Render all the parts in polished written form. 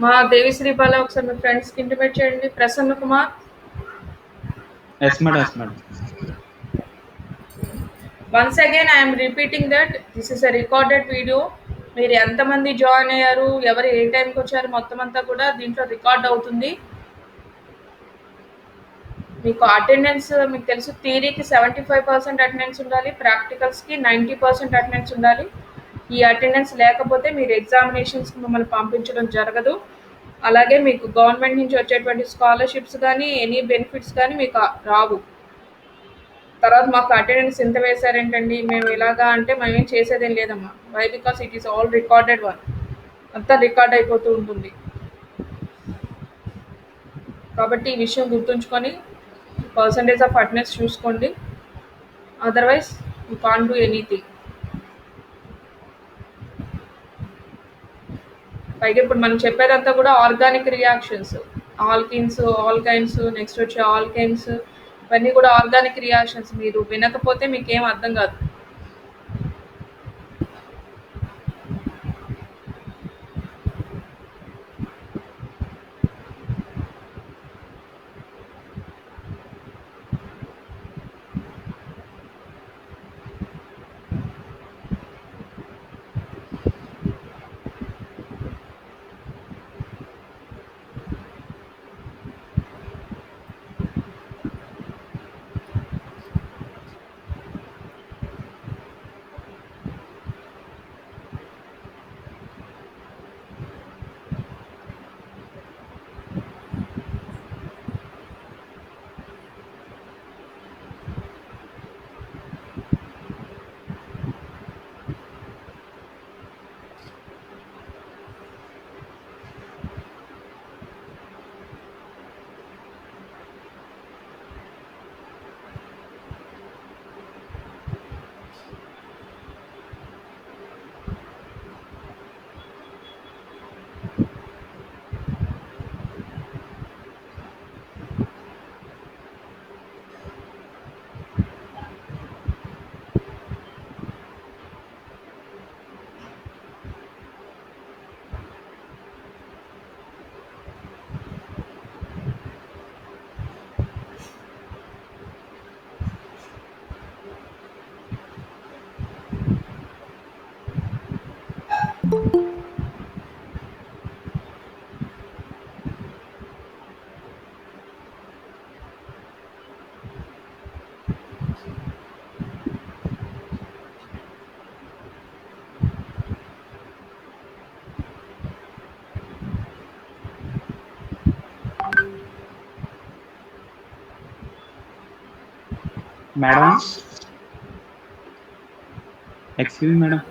మా దేవిశ్రీ బాల ఒకసారి మీ ఫ్రెండ్స్కి ఇంటిమేట్ చేయండి. Prasanna Kumar. Yes madam, yes madam. Once again I'm repeating that this is a recorded video. మీరు ఎంతమంది జాయిన్ అయ్యారు, ఎవరు ఏ టైంకి వచ్చారు, మొత్తం అంతా కూడా దీంట్లో రికార్డ్ అవుతుంది. మీకు అటెండెన్స్ మీకు తెలుసు, థియరీకి 75% అటెండెన్స్ ఉండాలి, ప్రాక్టికల్స్కి 90% అటెండెన్స్ ఉండాలి. ఈ అటెండెన్స్ లేకపోతే మీరు ఎగ్జామినేషన్స్కి మిమ్మల్ని పంపించడం జరగదు. అలాగే మీకు గవర్నమెంట్ నుంచి వచ్చేటువంటి స్కాలర్షిప్స్ కానీ ఎనీ బెనిఫిట్స్ కానీ మీకు రావు. తర్వాత మాకు అటెండెన్స్ ఇంత వేశారేంటండి, మేము ఇలాగా అంటే మేమేం చేసేదేం లేదమ్మా. Why? Because it is all recorded one, అంతా రికార్డ్ అయిపోతూ ఉంటుంది. కాబట్టి ఈ విషయం గుర్తుంచుకొని పర్సంటేజ్ ఆఫ్ అటెండెన్స్ చూసుకోండి. Otherwise you can't do anything. పైగా ఇప్పుడు మనం చెప్పేదంతా కూడా organic reactions, alkenes, alkynes, next వచ్చే ఆల్కైన్స్, ఇవన్నీ కూడా ఆర్గానిక్ రియాక్షన్స్. మీరు వినకపోతే మీకేం అర్థం కాదు. Madam, excuse madam.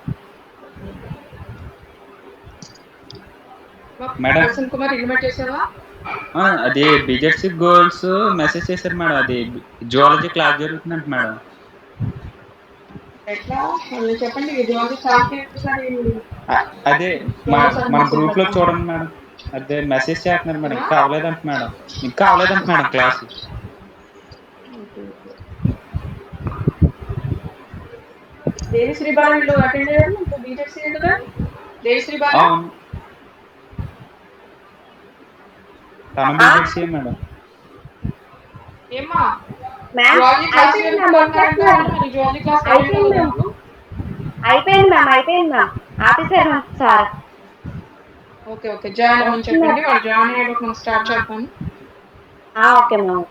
Madam. Prasanna Kumar invite చేసావా? అది బీజెడ్సీ గోల్స్ మెసేజ్ చేశారు మేడం. అది జువాలజీ క్లాస్ జరుగుతుందంట మేడం. ఎట్లా చెప్పండి. జువాలజీ స్టార్ట్ చేయండి. అదే మన గ్రూప్ లో చూడండి మేడం. అదే మెసేజ్ చేస్తున్నారు మేడం. ఇంకా అవ్వలేదంట మేడం. ఇంకా అవ్వలేదంట madam class. Devisri Balu attend అయ్యారు. బీజెడ్సీ కదా దేవిశ్రీ బాలు. తన బీజెడ్సీ మేడం. ఏమ్మా అయిపోయింది ma'am. Officer sir. Okay join అవ్వమని చెప్పండి. వాళ్ళు జాయిన్ అయ్యాక మనం స్టార్ట్ చేద్దాం. Okay ma'am.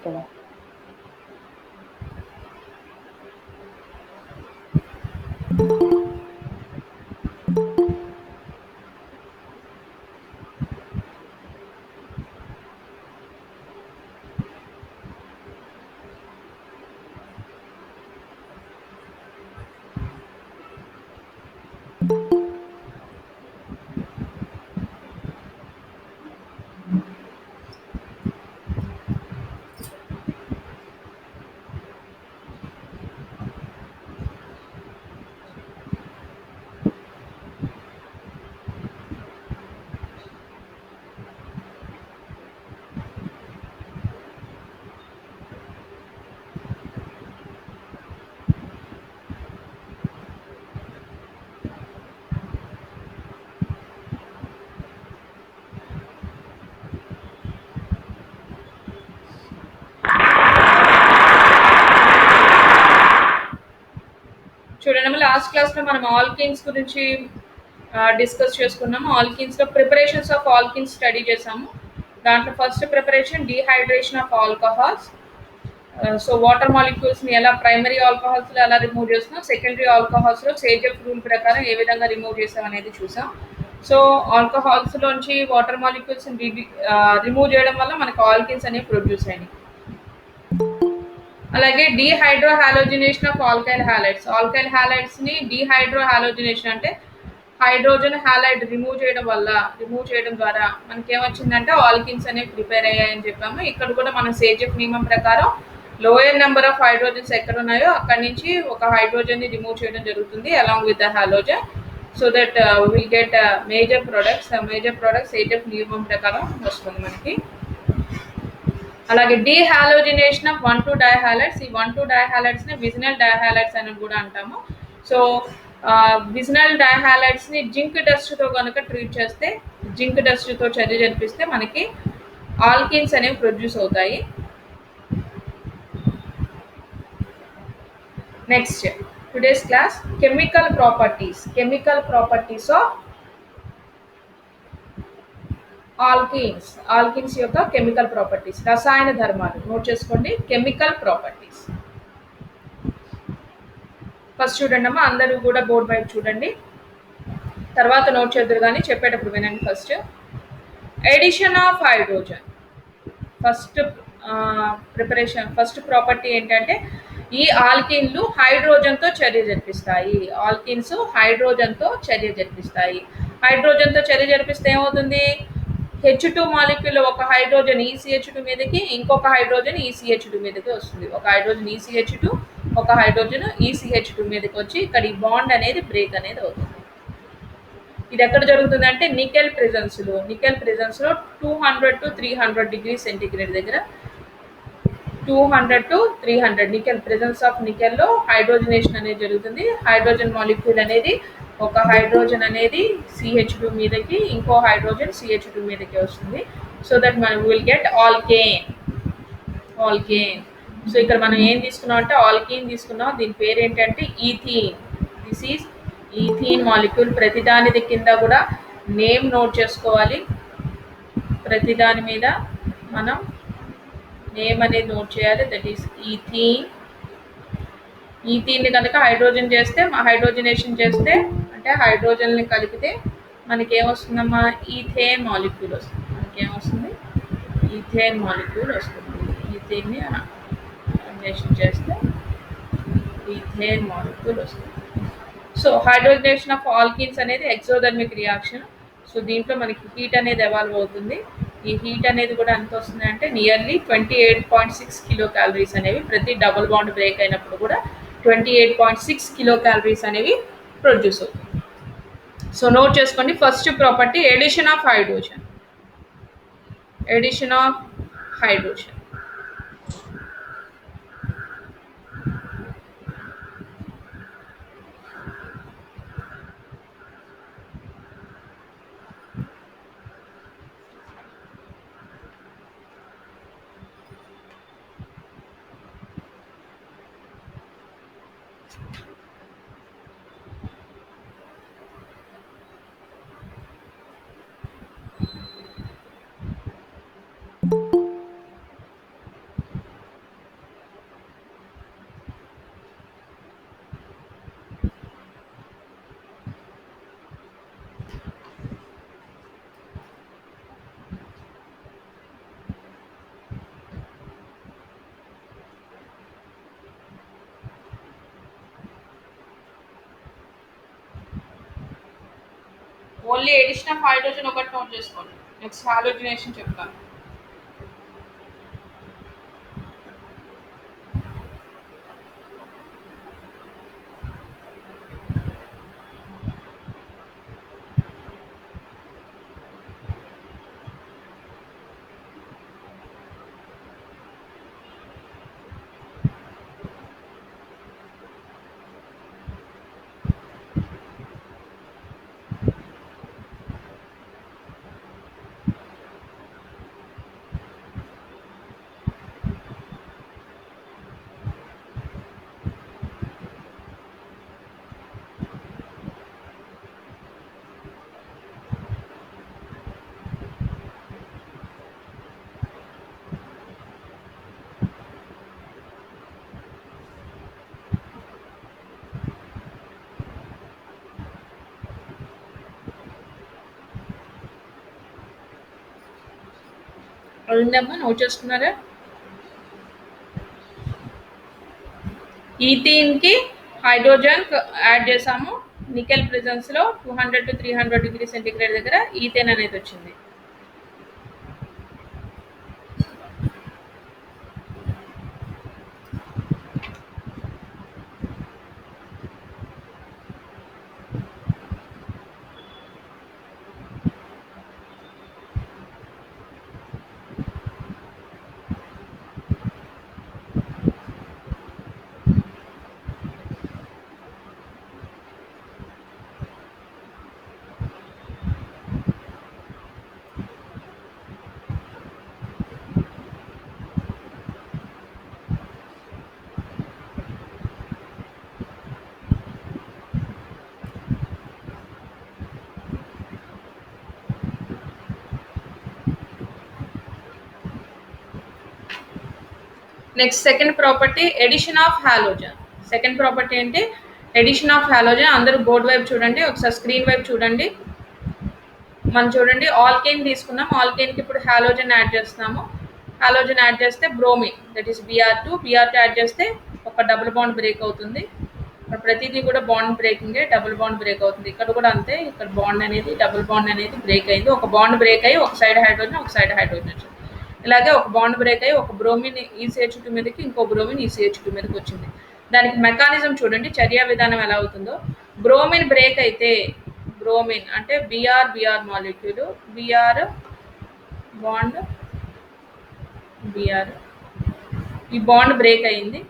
చూడండి, లాస్ట్ క్లాస్ లో మనం ఆల్కిన్స్ గురించి డిస్కస్ చేసుకున్నాము. ఆల్కిన్స్ లో ప్రిపరేషన్స్ ఆఫ్ ఆల్కిన్స్ స్టడీ చేసాము. దాంట్లో first preparation dehydration of alcohols. So water molecules ని ఎలా ప్రైమరీ ఆల్కహాల్స్ లో ఎలా రిమూవ్ చేస్తున్నాం, సెకండరీ ఆల్కహాల్స్ లో సేజఫ్ రూల్ ప్రకారం ఏ విధంగా రిమూవ్ చేసాం అనేది చూసాం. సో ఆల్కహాల్స్ లోంచి వాటర్ మాలిక్యూల్స్ రిమూవ్ చేయడం వల్ల మనకు ఆల్కిన్స్ అనేవి ప్రొడ్యూస్ అయినాయి. అలాగే dehydro halogenation of alkyl halides. Alkyl halides ని డీహైడ్రో హాలోజినేషన్ అంటే హైడ్రోజన్ హాలైడ్ రిమూవ్ చేయడం ద్వారా మనకి ఏమొచ్చిందంటే ఆల్కిన్స్ అనేవి ప్రిపేర్ అయ్యాయని చెప్పాము. ఇక్కడ కూడా మనం సేజఫ్ నియమం ప్రకారం లోయర్ నెంబర్ ఆఫ్ హైడ్రోజన్స్ ఎక్కడ ఉన్నాయో అక్కడి నుంచి ఒక హైడ్రోజన్ ని రిమూవ్ చేయడం జరుగుతుంది along with the halogen. So that will get major products Saytzeff నియమం ప్రకారం వస్తుంది మనకి. అలాగే డీహాలోజినేషన్ ఆఫ్ 1,2 డైహాలైడ్స్. ఈ 1,2 డైహాలైడ్స్ ని విజినల్ డైహాలైడ్స్ అని కూడా అంటాము. సో విజినల్ డైహాలైడ్స్ ని జింక్ డస్ట్ తో కనుక ట్రీట్ చేస్తే, జింక్ డస్ట్ తో చర్య జరిపిస్తే మనకి ఆల్కిన్స్ అనేవి ప్రొడ్యూస్ అవుతాయి. Next today's class chemical properties of alkynes యొక్క కెమికల్ ప్రాపర్టీస్, రసాయన ధర్మాలు నోట్ చేసుకోండి. కెమికల్ ప్రాపర్టీస్ ఫస్ట్ చూడండి అమ్మా, అందరూ కూడా బోర్డ్ వైపు చూడండి, తర్వాత నోట్ చేద్దరు కానీ చెప్పేటప్పుడు వినండి. First addition of hydrogen. First property ఏంటంటే ఈ ఆల్కిన్లు హైడ్రోజన్తో చర్య జరిపిస్తాయి. హైడ్రోజన్తో చర్య జరిపిస్తే ఏమవుతుంది, H2 మాలిక్యూల్ ఒక హైడ్రోజన్ ECH2 మీదకి, ఇంకొక హైడ్రోజన్ ECH2 మీదకి వస్తుంది. ఒక హైడ్రోజన్ ECH2, ఒక హైడ్రోజన్ ECH2 మీదకి వచ్చి ఇక్కడ ఈ బాండ్ అనేది బ్రేక్ అనేది అవుతుంది. ఇది ఎక్కడ జరుగుతుంది అంటే నికెల్ ప్రెజెన్స్ లో 200 to 300 డిగ్రీ సెంటీగ్రేడ్ దగ్గర 200 to 300 నికెల్ ప్రెజెన్స్ ఆఫ్ నికెల్లో హైడ్రోజనేషన్ అనేది జరుగుతుంది. హైడ్రోజన్ మాలిక్యూల్ అనేది ఒక హైడ్రోజన్ అనేది CH2 మీదకి, ఇంకో హైడ్రోజన్ CH2 మీదకి వస్తుంది. సో దట్ మనం విల్ గెట్ ఆల్కేన్. సో ఇక్కడ మనం ఏం తీసుకున్నాం అంటే ఆల్కేన్ తీసుకున్నాం. దీని పేరు ఏంటంటే ethene. This is ethene molecule ప్రతిదానిది కింద కూడా నేమ్ నోట్ చేసుకోవాలి. ప్రతిదాని మీద మనం నేమ్ అనేది నోట్ చేయాలి. That is ethene. ఈథీన్ని కనుక హైడ్రోజనేషన్ చేస్తే అంటే హైడ్రోజన్ని కలిపితే మనకి ఏమొస్తుందమ్మా? ఈథేన్ మాలిక్యూల్ వస్తుంది. మనకేమొస్తుంది? ఈథేన్ మాలిక్యూల్ వస్తుంది. ఈథేన్ని హైడ్రోజనేషన్ చేస్తే ఈథేన్ మాలిక్యూల్ వస్తుంది. సో హైడ్రోజనేషన్ ఆఫ్ ఆల్కీన్స్ అనేది ఎక్సోథర్మిక్ రియాక్షన్. సో దీంట్లో మనకి హీట్ అనేది ఎవాల్వ్ అవుతుంది. ఈ హీట్ అనేది కూడా ఎంత వస్తుంది అంటే నియర్లీ 28.6 కిలో క్యాలరీస్ అనేవి ప్రతి డబుల్ బాండ్ బ్రేక్ అయినప్పుడు కూడా 28.6 కిలో క్యాలరీస్ అనేవి ప్రొడ్యూస్ అవుతుంది. సో నోట్ చేసుకోండి. First property addition of hydrogen. Addition of hydrogen. Only addition of hydrogen ఒకటి నోట్ చేసుకోండి. నెక్స్ట్ హాలోజనేషన్ చెప్తాను. అయిందమ్మా? నోట్ చేసుకున్నారా? ఈథీన్కి హైడ్రోజన్ యాడ్ చేసాము. నికెల్ ప్రెజెన్స్లో 200 to 300 డిగ్రీ సెంటిగ్రేడ్ దగ్గర ఈథేన్ అనేది వచ్చింది. Next second property addition of halogen. Second property అంటే ఎడిషన్ ఆఫ్ హాలోజన్. అందరూ బోర్డ్ వైపు చూడండి, ఒకసారి స్క్రీన్ వైపు చూడండి. మనం చూడండి ఆల్కేన్ తీసుకున్నాం. ఆల్కేన్కి ఇప్పుడు హాలోజన్ యాడ్ చేస్తున్నాము. హాలోజన్ యాడ్ చేస్తే bromine, that is Br2. Br2 add చేస్తే ఒక డబుల్ బాండ్ బ్రేక్ అవుతుంది. ప్రతిదీ కూడా బాండ్ బ్రేకింగే, డబుల్ బాండ్ బ్రేక్ అవుతుంది. ఇక్కడ కూడా అంతే. ఇక్కడ బాండ్ అనేది డబుల్ బాండ్ అనేది బ్రేక్ అయింది. ఒక బాండ్ బ్రేక్ అయ్యి ఒక సైడ్ హైడ్రోజన్ ఒక సైడ్ హైడ్రోజన్ వచ్చింది. ఇలాగే ఒక బాండ్ బ్రేక్ అయ్యి ఒక బ్రోమిన్ ECH2 మీదకి ఇంకో బ్రోమిన్ ECH2 మీదకి వచ్చింది. దానికి మెకానిజం చూడండి, చర్యా విధానం ఎలా అవుతుందో. బ్రోమిన్ బ్రేక్ అయితే బ్రోమిన్ అంటే Br molecule, Br bond Br ఈ బాండ్ బ్రేక్ అయింది.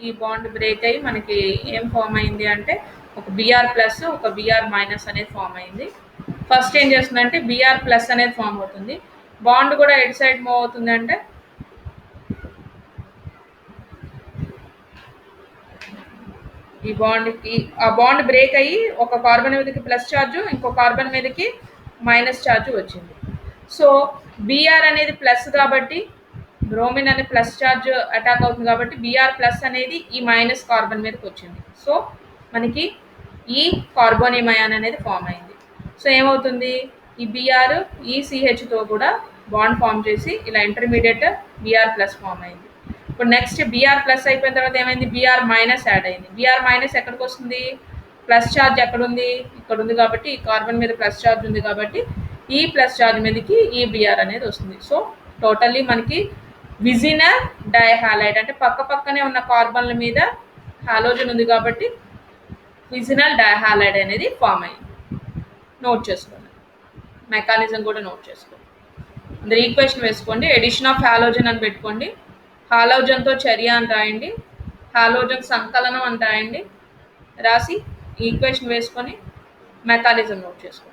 ఈ బాండ్ బ్రేక్ అయ్యి మనకి ఏం ఫామ్ అయింది అంటే ఒక Br ప్లస్ ఒక Br మైనస్ అనేది ఫామ్ అయింది. ఫస్ట్ ఏం చేస్తుందంటే Br ప్లస్ అనేది ఫామ్ అవుతుంది. బాండ్ కూడా ఎటు సైడ్ మూవ్ అవుతుంది అంటే ఈ బాండ్కి ఆ బాండ్ బ్రేక్ అయ్యి ఒక కార్బన్ మీదకి ప్లస్ ఛార్జ్, ఇంకో కార్బన్ మీదకి మైనస్ ఛార్జ్ వచ్చింది. సో బిఆర్ అనేది ప్లస్ కాబట్టి బ్రోమిన్ అనే ప్లస్ ఛార్జ్ అటాక్ అవుతుంది కాబట్టి బిఆర్ ప్లస్ అనేది ఈ మైనస్ కార్బన్ మీదకి వచ్చింది. సో మనకి ఈ కార్బోనియం అయాన్ అనేది ఫామ్ అయింది. సో ఏమవుతుంది, ఈ బిఆర్ ఈ సిహెచ్తో కూడా బాండ్ ఫామ్ చేసి ఇలా ఇంటర్మీడియట్ బిఆర్ ప్లస్ ఫామ్ అయింది. ఇప్పుడు నెక్స్ట్ బిఆర్ ప్లస్ అయిపోయిన తర్వాత ఏమైంది, బిఆర్ మైనస్ యాడ్ అయింది. బిఆర్ మైనస్ ఎక్కడికి వస్తుంది, ప్లస్ ఛార్జ్ ఎక్కడ ఉంది, ఇక్కడ ఉంది కాబట్టి ఈ కార్బన్ మీద ప్లస్ ఛార్జ్ ఉంది కాబట్టి ఈ ప్లస్ ఛార్జ్ మీదకి ఈ బిఆర్ అనేది వస్తుంది. సో టోటల్లీ మనకి విజినల్ డైహాలైడ్ అంటే పక్క పక్కనే ఉన్న కార్బన్ల మీద హాలోజన్ ఉంది కాబట్టి విజినల్ డైహాలైడ్ అనేది ఫామ్ అయింది. నోట్ చేసుకోండి, మెకానిజం కూడా నోట్ చేసుకోండి. అందరు ఈక్వేషన్ వేసుకోండి. ఎడిషన్ ఆఫ్ హాలోజన్ అని పెట్టుకోండి. హాలోజన్తో చర్య అని రాయండి, హాలోజన్ సంకలనం అని రాయండి. రాసి ఈక్వేషన్ వేసుకొని మెకానిజం నోట్ చేసుకోండి.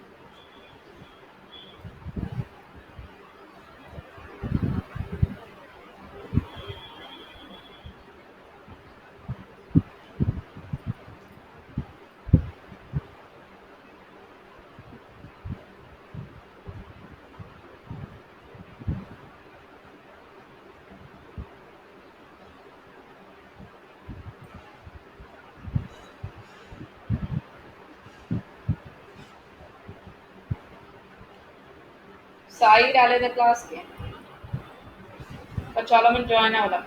సాయి రాలేదా క్లాస్కి? చాలా మంది జాయిన్ అవ్వాల.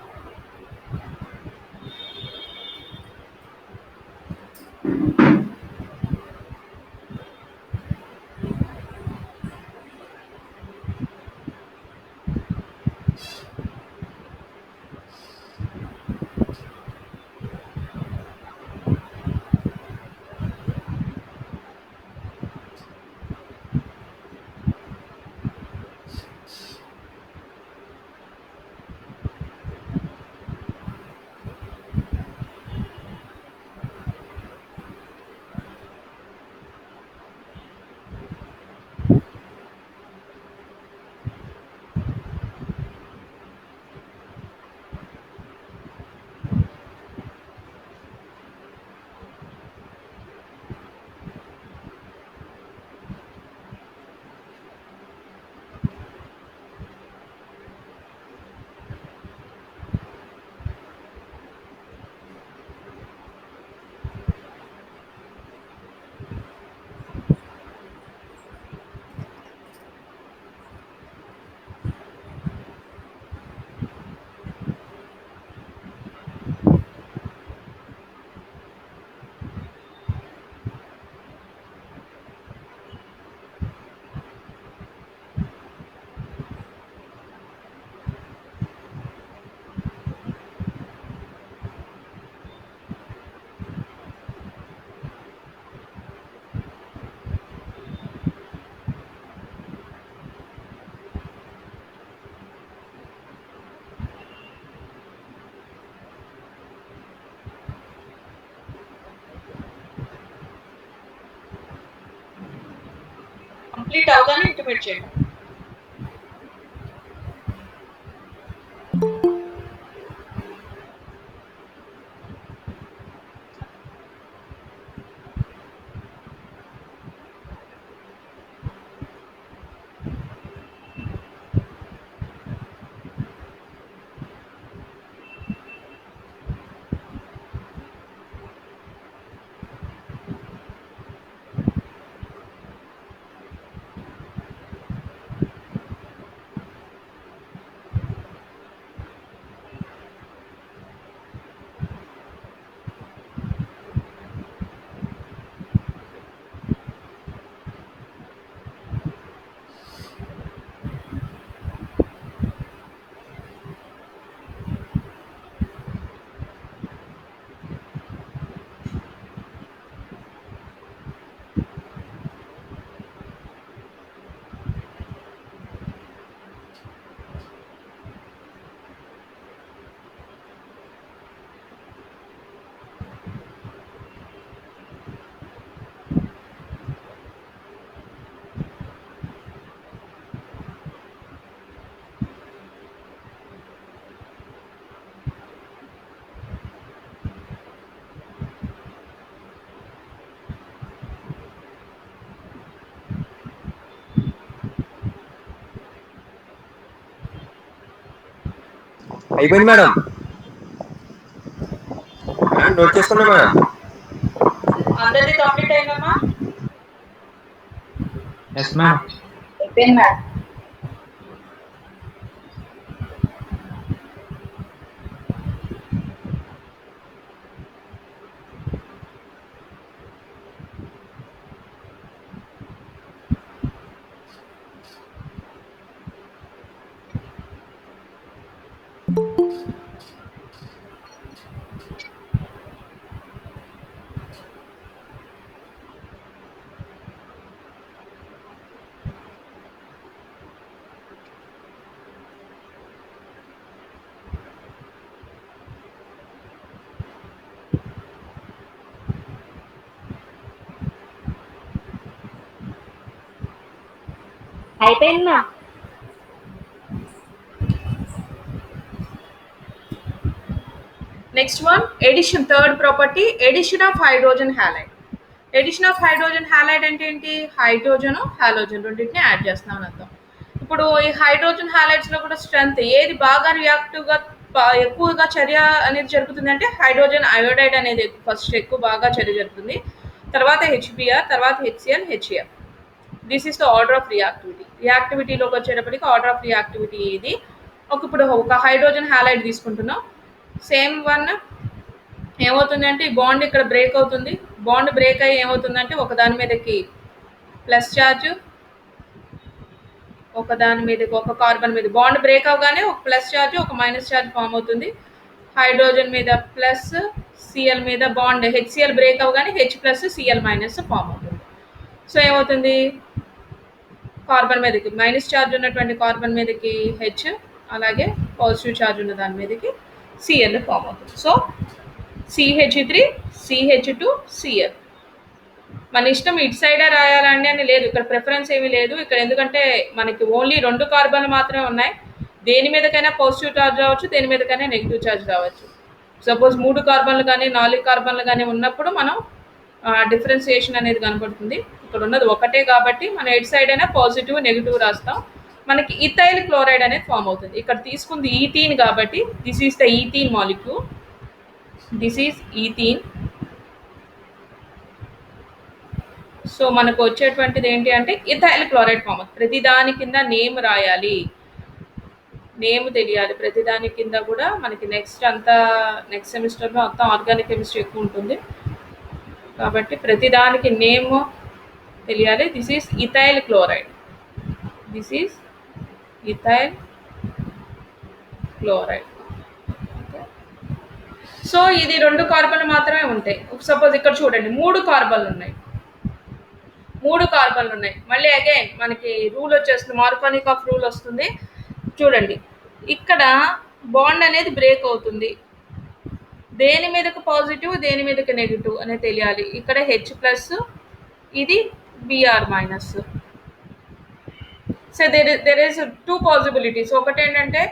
కంప్లీట్ అవగానే ఇంటిమేట్ చేయండి. అయిపోయింది మేడం. మేడం నోట్ చేసుకున్నా మేడం. అందరిది కంప్లీట్ అయిందమ్మా? Yes madam. అయిపోయింది మేడం. అయిపోయింది ma'am. Next one addition, third property, addition of hydrogen halide. Addition of hydrogen halide అంటే ఏంటి? హైడ్రోజన్ హాలోజన్ రెండింటిని యాడ్ చేస్తున్నాం అని అర్థం. ఇప్పుడు ఈ హైడ్రోజన్ హ్యాలైడ్స్ లో కూడా స్ట్రెంత్ ఏది బాగా రియాక్టివ్ గా ఎక్కువగా చర్య అనేది జరుగుతుంది అంటే హైడ్రోజన్ అయోడైడ్ అనేది ఫస్ట్ ఎక్కువ బాగా చర్య జరుగుతుంది, తర్వాత హెచ్బిఆర్, తర్వాత HCl, HF. This is the order of reactivity. రియాక్టివిటీలోకి వచ్చేటప్పటికి ఆర్డర్ ఆఫ్ రియాక్టివిటీ ఇది. ఇప్పుడు ఒక హైడ్రోజన్ హ్యాలైడ్ తీసుకుంటున్నాం, సేమ్ వన్ ఏమవుతుంది అంటే ఈ బాండ్ ఇక్కడ బ్రేక్ అవుతుంది. బాండ్ బ్రేక్ అయ్యి ఏమవుతుందంటే ఒకదాని మీదకి ప్లస్ ఛార్జ్, ఒకదాని మీదకి ఒక కార్బన్ మీద బాండ్ బ్రేక్ అవగానే ఒక ప్లస్ ఛార్జ్ ఒక మైనస్ ఛార్జ్ ఫామ్ అవుతుంది. హైడ్రోజన్ మీద ప్లస్, సిఎల్ మీద బాండ్ హెచ్సిఎల్ బ్రేక్ అవగానే H plus Cl minus form అవుతుంది. సో ఏమవుతుంది? కార్బన్ మీదకి మైనస్ ఛార్జ్ ఉన్నటువంటి కార్బన్ మీదకి హెచ్, అలాగే పాజిటివ్ ఛార్జ్ ఉన్న దాని మీదకి సిఎల్ ఫామ్ అవుతుంది. So CH3 CH2 Cl. మన ఇష్టం ఇటు సైడే రాయాలండి అని లేదు, ఇక్కడ ప్రిఫరెన్స్ ఏమీ లేదు ఇక్కడ. ఎందుకంటే మనకి ఓన్లీ 2 కార్బన్లు మాత్రమే ఉన్నాయి. దేని మీదకైనా పాజిటివ్ ఛార్జ్ రావచ్చు, దేని మీదకైనా నెగిటివ్ ఛార్జ్ రావచ్చు. సపోజ్ 3 కార్బన్లు కానీ 4 కార్బన్లు కానీ ఉన్నప్పుడు మనం డిఫరెన్సియేషన్ అనేది కనపడుతుంది. ఇక్కడ ఉన్నది ఒకటే కాబట్టి మనం ఎటు సైడ్ అయినా పాజిటివ్ నెగిటివ్ రాస్తాం. మనకి ఇథైల్ క్లోరైడ్ అనేది ఫామ్ అవుతుంది. ఇక్కడ తీసుకుంది ఈథీన్ కాబట్టి this is the ethene molecule. This is ethene. So మనకు వచ్చేటువంటిది ఏంటి అంటే ఇథైల్ క్లోరైడ్ ఫామ్ అవుతుంది. ప్రతిదాని కింద నేమ్ రాయాలి, నేమ్ తెలియాలి. ప్రతిదాని కింద కూడా మనకి నెక్స్ట్ సెమిస్టర్లో అంతా ఆర్గానిక్ కెమిస్ట్రీ ఎక్కువ ఉంటుంది కాబట్టి ప్రతిదానికి నేమ్ తెలియాలి. This is ethyl chloride. This is ethyl chloride. So ఇది 2 కార్బన్లు మాత్రమే ఉంటాయి. సపోజ్ ఇక్కడ చూడండి 3 కార్బన్లు ఉన్నాయి. మళ్ళీ అగైన్ మనకి రూల్ వచ్చేస్తుంది, మార్కోనిక్ ఆఫ్ రూల్ వస్తుంది. చూడండి ఇక్కడ బాండ్ అనేది బ్రేక్ అవుతుంది. దేని మీదకి పాజిటివ్, దేని మీదకి నెగిటివ్ అనేది తెలియాలి. ఇక్కడ హెచ్ ప్లస్, ఇది Br minus. So there is 2 possibilities. ఒకటి ఏంటంటే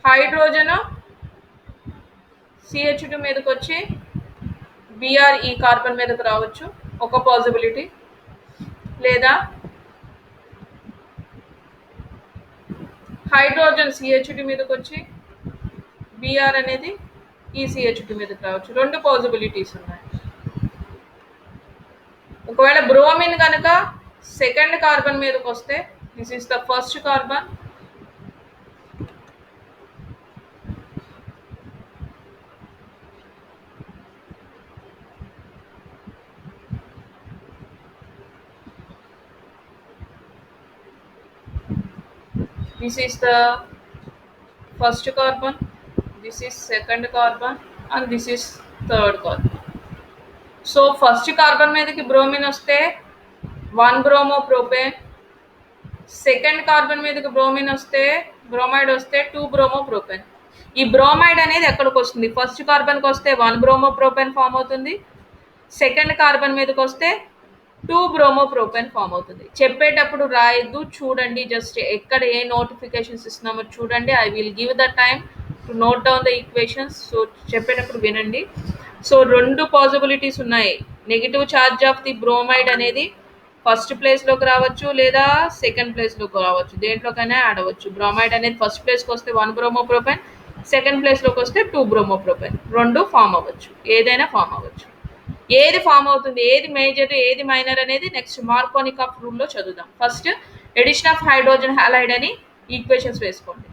హైడ్రోజన్ CH2 మీదకి వచ్చి బిఆర్ ఈ కార్బన్ మీదకి రావచ్చు, ఒక పాసిబిలిటీ. లేదా హైడ్రోజన్ CH2 మీదకి వచ్చి బిఆర్ అనేది ఈ CH2 మీదకి రావచ్చు. 2 పాసిబిలిటీస్ ఉన్నాయి. ఒకవేళ బ్రోమిన్ కనుక సెకండ్ కార్బన్ మీదకి వస్తే this is the first carbon, this is the first carbon, this is second carbon and this is third carbon. So first carbon మీదకి బ్రోమిన్ వస్తే 1 బ్రోమోప్రోపేన్, సెకండ్ కార్బన్ మీదకి బ్రోమైడ్ వస్తే 2 బ్రోమోప్రోపేన్. ఈ బ్రోమైడ్ అనేది ఎక్కడికి వస్తుంది? ఫస్ట్ కార్బన్కి వస్తే 1 బ్రోమోప్రోపేన్ ఫామ్ అవుతుంది, సెకండ్ కార్బన్ మీదకి వస్తే 2 బ్రోమోప్రోపేన్ ఫామ్ అవుతుంది. చెప్పేటప్పుడు రాయద్దు, చూడండి. జస్ట్ ఎక్కడ ఏ నోటిఫికేషన్స్ ఇస్తున్నామో చూడండి. I will give the time to note down the equations. So చెప్పేటప్పుడు వినండి. సో 2 పాసిబిలిటీస్ ఉన్నాయి. Negative charge of the bromide అనేది ఫస్ట్ ప్లేస్లోకి రావచ్చు, లేదా సెకండ్ ప్లేస్లోకి రావచ్చు, దేంట్లోకైనా యాడ్ అవ్వచ్చు. బ్రోమైడ్ అనేది ఫస్ట్ ప్లేస్కి వస్తే 1 బ్రోమోప్రోపేన్, సెకండ్ ప్లేస్లోకి వస్తే 2 బ్రోమోప్రోపైన్. 2 ఫామ్ అవ్వచ్చు, ఏదైనా ఫామ్ అవ్వచ్చు. ఏది ఫామ్ అవుతుంది, ఏది మేజర్, ఏది మైనర్ అనేది నెక్స్ట్ మార్కోనికాఫ్ రూల్లో చదువుదాం. First addition of hydrogen halide అని ఈక్వేషన్స్ వేసుకోండి.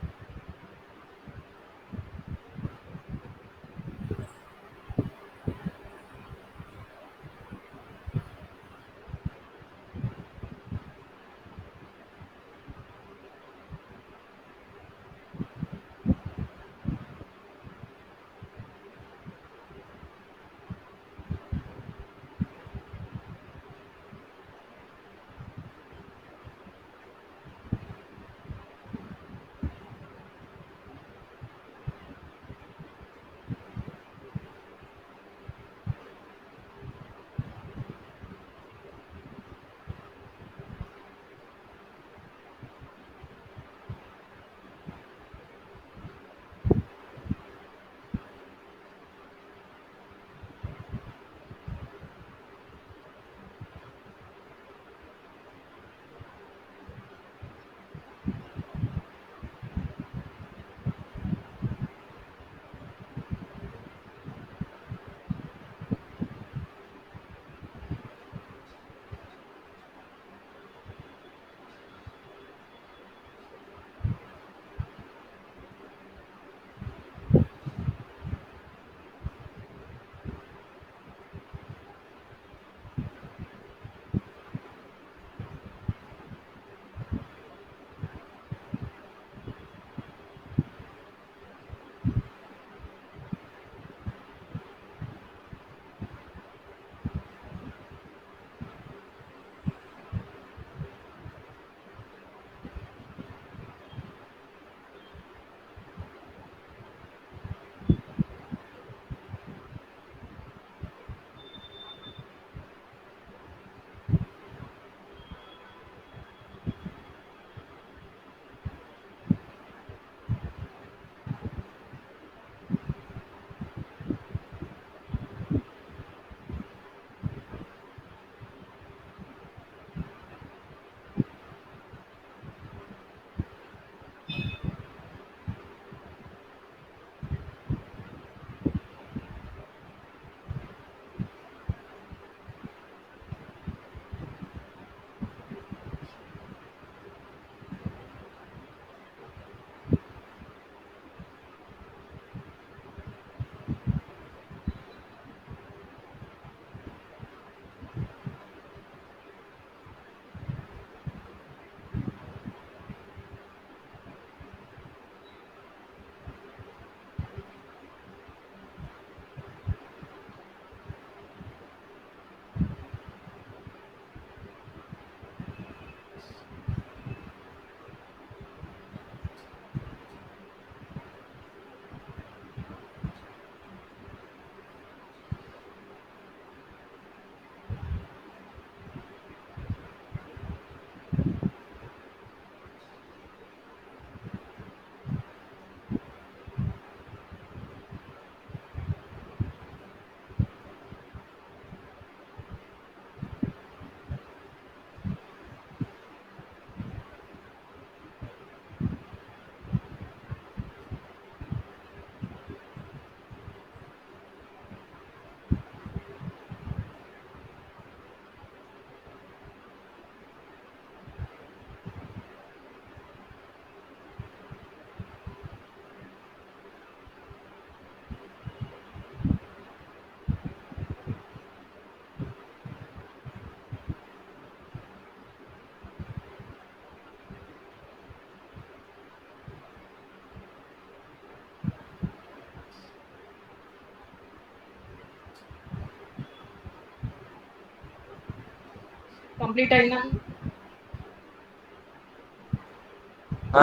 కంప్లీట్ అయినా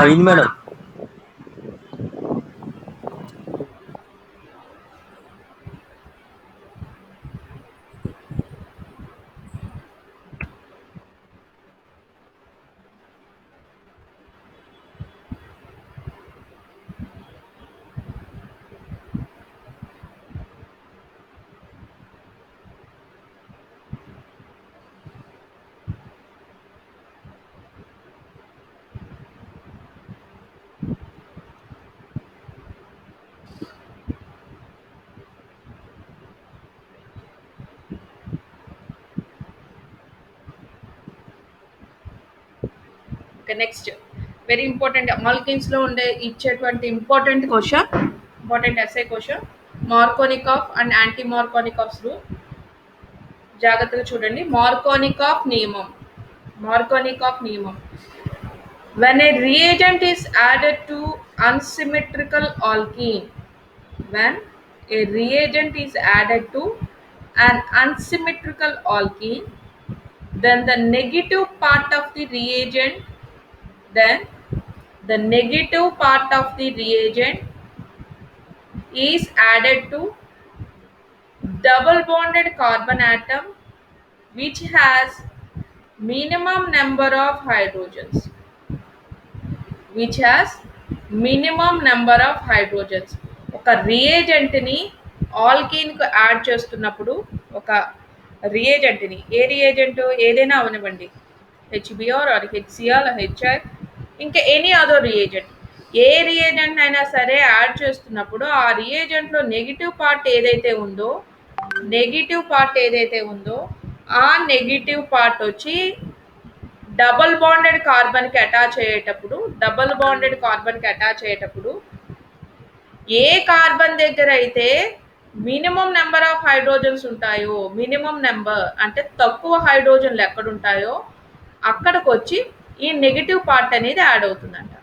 అయింది madam. Okay, next very important ఆల్కిన్స్లో ఉండే ఇచ్చేటువంటి important SI question, Markovnikov and anti Markovnikov's rule. జాగ్రత్తగా చూడండి. మార్కోనికాఫ్ నియమం. When a reagent is added to unsymmetrical alkene, when a reagent is added to an unsymmetrical alkene, then the negative part of the reagent is added to double bonded carbon atom which has minimum number of hydrogens. ఒక రియేజెంట్ని ఆల్కీన్కు add చేస్తున్నప్పుడు, ఒక రియేజెంట్ని, ఏ reagent ఏదైనా అవనివ్వండి, HBR are HCR HI, ఇంకా any other reagent, ఏ reagent అయినా సరే add చేస్తున్నప్పుడు ఆ రియేజెంట్లో నెగిటివ్ పార్ట్ ఏదైతే ఉందో ఆ నెగిటివ్ పార్ట్ వచ్చి డబుల్ బాండెడ్ కార్బన్కి అటాచ్ అయ్యేటప్పుడు ఏ కార్బన్ దగ్గర అయితే మినిమం నెంబర్ ఆఫ్ హైడ్రోజన్స్ ఉంటాయో, మినిమం నెంబర్ అంటే తక్కువ హైడ్రోజన్లు ఎక్కడుంటాయో అక్కడికి వచ్చి ఈ నెగిటివ్ పార్ట్ అనేది యాడ్ అవుతుందంట.